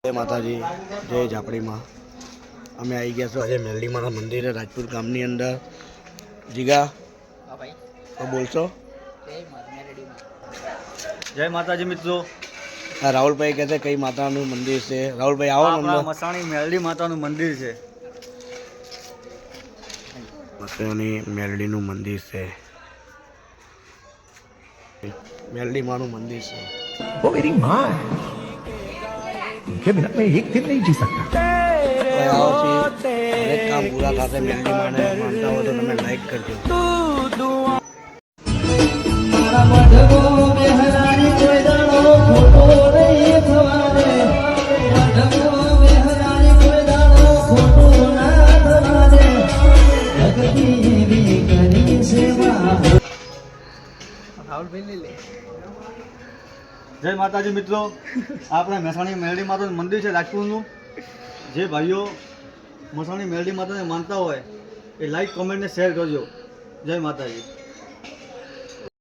જય માતાજી, જય ઝાપડીમાં અમે આવી ગયા છો આજે મેલડીમાના મંદિરે રાજપુર ગામની અંદર. જીગા તો બોલશો. જય માતાજી મિત્રો. હા, રાહુલભાઈ કહે છે કઈ માતાનું મંદિર છે. રાહુલભાઈ આવો. આપણા મસાણી મેલડી માતાનું મંદિર છે. મસાણી મેલડીનું મંદિર છે. મેલડી માનું મંદિર છે. वो मेरी माँ है, उनके बिना मैं एक दिन नहीं जी सकता. દરેક કામ પૂરા થશે. મેલડી માને માનતા હોય તો તમે લાઈક કરજો. જય માતાજી મિત્રો. આપણે મસાણી મેલડી માતાનું મંદિર છે રાજપુરનું. જે ભાઈઓ મસાણી મેલડી માતાને માનતા હોય એ લાઈક, કોમેન્ટ ને શેર કરજો. જય માતાજી.